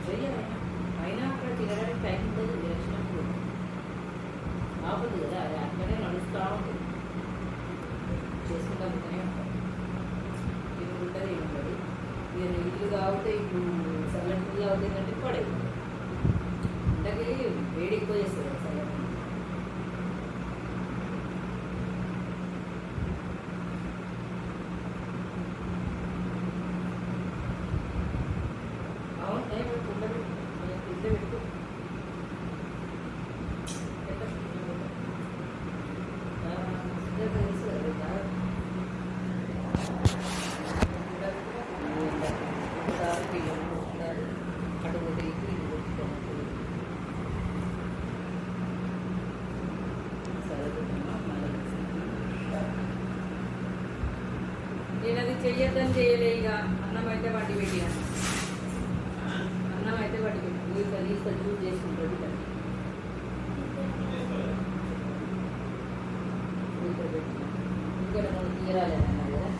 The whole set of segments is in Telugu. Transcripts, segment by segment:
చెయ్యాలి. అయినా అక్కడ తిరగడానికి టైం ఉండదు. ఎలక్షనప్పుడు ఆపదు కదా, అది అట్లనే నడుస్తూ ఉంటుంది. చేసుకుంటా పోతూనే ఉంటాం. ఇప్పుడు ఉంటుంది ఏముంటుంది. ఇల్లు కావుతే ఇప్పుడు చల్లటి ఇల్లు అవుతాయి కంటే పడేది ఇంతకీ వేడి ఎక్కువ చేస్తుంది కదా చల్లటి. అవును టైం ఉండదు. ఇల్లు పెట్టు తెలుసు కదా. నేను అది చెయ్యొద్దని చేయలే. ఇక అన్నం అయితే వాటి పెట్టిన అన్నం అయితే వాటి పెట్టి తీసుకొని యూజ్ చేసుకుంటుంది. ఇక్కడ పెట్టిన ఇక్కడ మనం తీరాలన్నా కదా.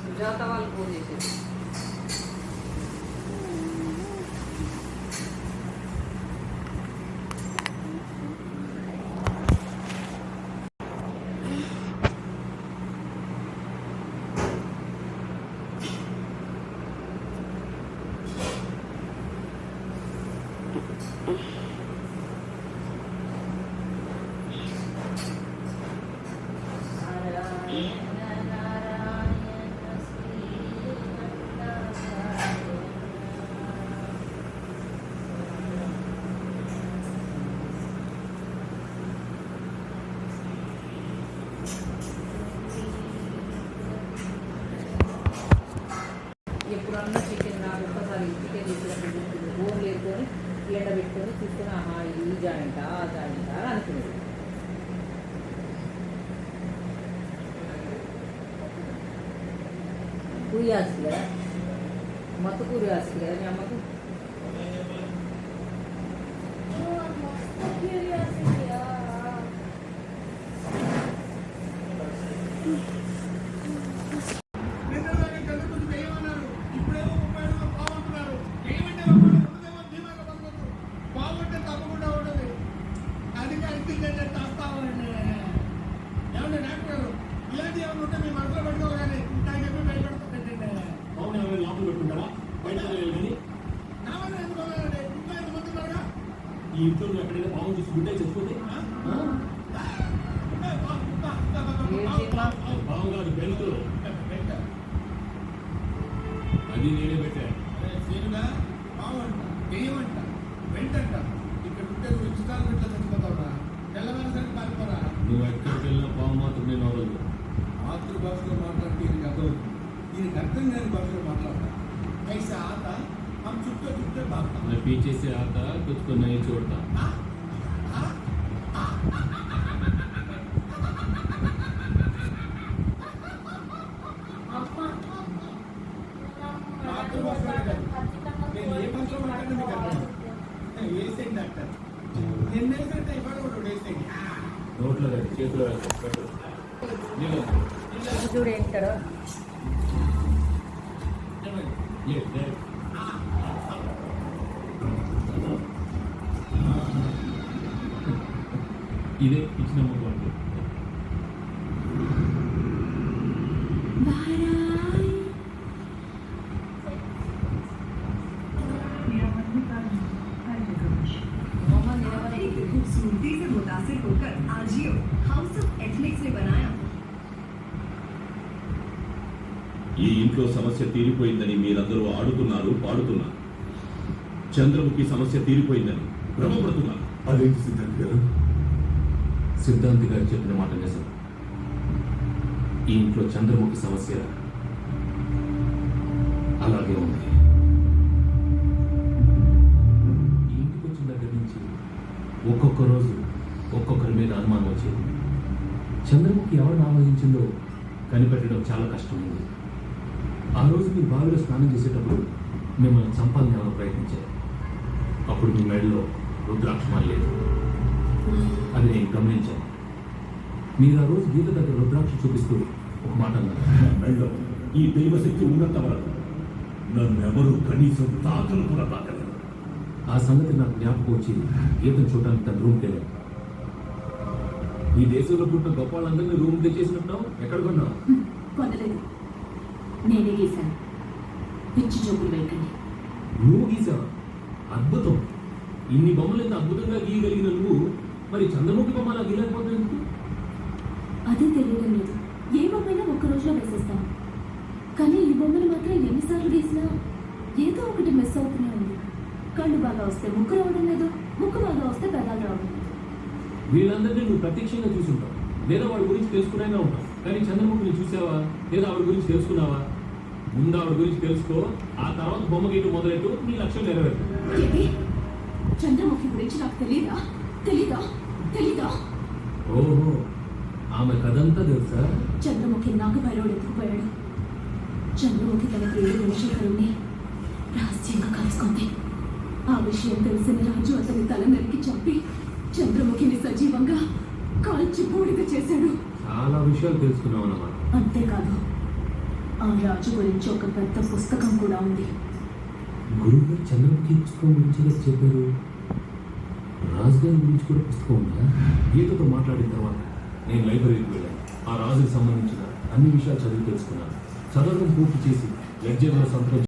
సుజాత వాళ్ళు ఫోన్ చేసేది. ఎప్పుడన్నా చికెన్ నాకు ఒక్కసారి చికెన్ చేసినప్పుడు బోన్ లేకొని ఎండ పెట్టుకొని తీసుకొని ఆహా ఇది ఈ జాయింట ఆ జాయింట అని అనుకునేది. కూయాల్సి కదా, మత్తు కూయాల్సి కదా మీ అమ్మకు. ఈ ఇంట్లో ఎక్కడైనా బాగు చూసి గుడ్డ చచ్చిపోతే బాగుగారు బెల్ట్ అది నేనే పెట్టాను. ఏమంట వెంటంట ఇక్కడ ఉంటే నువ్వు ఇన్స్టాల్మెంట్ లో చచ్చిపోతావురా. తెల్లవారి సరికి పారిపోరా. నువ్వు ఎక్కడికి వెళ్ళినా బాగు మాత్రం నేను వదలదు. మాతృభాషలో మాట్లాడితే దీనికి అర్థం దీనికి అర్థం కాని భాషలో మాట్లాడతా. ऐसा आता हम चुपके चुपके भागता. मैं पीछे से आता तुझको नहीं छोड़ता. నేను ఏ భాషలో మాట్లాడినా మీకు అర్థం. వేసేయండి డాక్టర్. నేను వేసేంటే ఇవాళ కూడా వేసేయండి. నోట్లో చేతిలో పెట్టు. చూడు ఏంటాడో ఇదే ఇచ్చిన మొక్కలు. खूबसूरती से मुतासिर होकर आजियो हाउस ऑफ एथनिक्स ने बनाया. ఈ ఇంట్లో సమస్య తీరిపోయిందని మీరందరూ ఆడుతున్నారు, పాడుతున్నారు. చంద్రముఖి సమస్య తీరిపోయిందని భ్రమపడుతున్నారు. అదేంటి సిద్ధాంత్ గారు? సిద్ధాంత్ గారు చెప్పిన మాట నిజం. ఈ ఇంట్లో చంద్రముఖి సమస్య అలాగే ఉంది. ఈ ఇంటికి వచ్చిన దగ్గర నుంచి ఒక్కొక్క రోజు ఒక్కొక్కరి మీద అనుమానం వచ్చేది. చంద్రముఖి ఎవరిని ఆలోచించిందో కనిపెట్టడం చాలా కష్టమైంది. ఆ రోజు మీరు బావిలో స్నానం చేసేటప్పుడు మిమ్మల్ని చంపాలని ఎవరో ప్రయత్నించారు. అప్పుడు మీ మెడలో రుద్రాక్షమాల లేదు. అది నేను గమనించాను. మీరు ఆ రోజు గీత దగ్గర రుద్రాక్ష చూపిస్తూ ఒక మాట అన్నారు, మెడలో ఈ దైవశక్తి ఉన్నంత వరకు నన్నెవరూ కనీసం తాకలు కూడా తాకలేదు. ఆ సంగతి నాకు జ్ఞాపకం వచ్చి గీతం చూడడానికి తన రూమ్కి వెళ్ళాను. ఈ దేశంలో పుట్టిన గొప్ప వాళ్ళందరినీ రూమ్ తెచ్చేసినట్టున్నావు. ఎక్కడ కొన్నావు? కొనలేదు, నేనే గీశాను. పిచ్చి జోకులు వేయకండి. నువ్వు గీసావా? అద్భుతం. ఇన్ని బొమ్మలు ఇంత అద్భుతంగా గీయగలిగిన నువ్వు మరి చంద్రముఖి బొమ్మ అలా గీయలేకపోతే ఎందుకు? అదే తెలియడం లేదు. ఏ బొమ్మైనా ఒక్క రోజులో వేసేస్తాను, కానీ ఈ బొమ్మను మాత్రం ఎన్నిసార్లు గీసినా ఏదో ఒకటి మిస్ అవుతూనే ఉంది. కళ్ళు బాగా వస్తే ముక్కు రావడం లేదు, ముక్కు బాగా వస్తే పెదాలు రావడం లేదు. వీళ్ళందరినీ నువ్వు ప్రత్యక్షంగా చూసుంటావు, లేదా వాడి గురించి తెలుసుకునే ఉంటావు. కానీ చంద్రముఖిని చూసావా, లేదా ఆవిడ గురించి తెలుసుకున్నావా? ముందు ఆవిడ గురించి తెలుసుకో, ఆ తర్వాత బొమ్మ గీయటం మొదలెట్టు, నీ లక్ష్యం నెరవేరు. ఏంటి? చంద్రముఖి గురించి నాకు తెలీదా? తెలీదా? ఓహో, ఆమె కథంతా తెలుసా? చంద్రముఖి నాకు భైరవుడు ఎత్తుకుపోయాడు. చంద్రముఖి తన ప్రియుడు గుణశేఖరుణ్ణి రహస్యంగా కలుసుకుంది. ఆ విషయం తెలిసిన రాజు అతని తల నరికి చంపి చంద్రముఖిని సజీవంగా కాల్చి బూడిద చేశాడు. చాలా విషయాలు తెలుసుకున్నావు అన్నమాట. అంతేకాదు, ఆ రాజు గురించి ఒక పెద్ద పుస్తకం కూడా ఉంది. గురువు చంద్రముఖి పుస్తకం గురించి చెప్పారు. రాజుగారి గురించి కూడా పుస్తకం ఉందా? గీతతో మాట్లాడిన తర్వాత నేను లైబ్రరీకి వెళ్ళాను. ఆ రాజుకి సంబంధించిన అన్ని విషయాలు చదివి తెలుసుకున్నాను. చదవడం పూర్తి చేసి లెడ్జర్లో సంతకం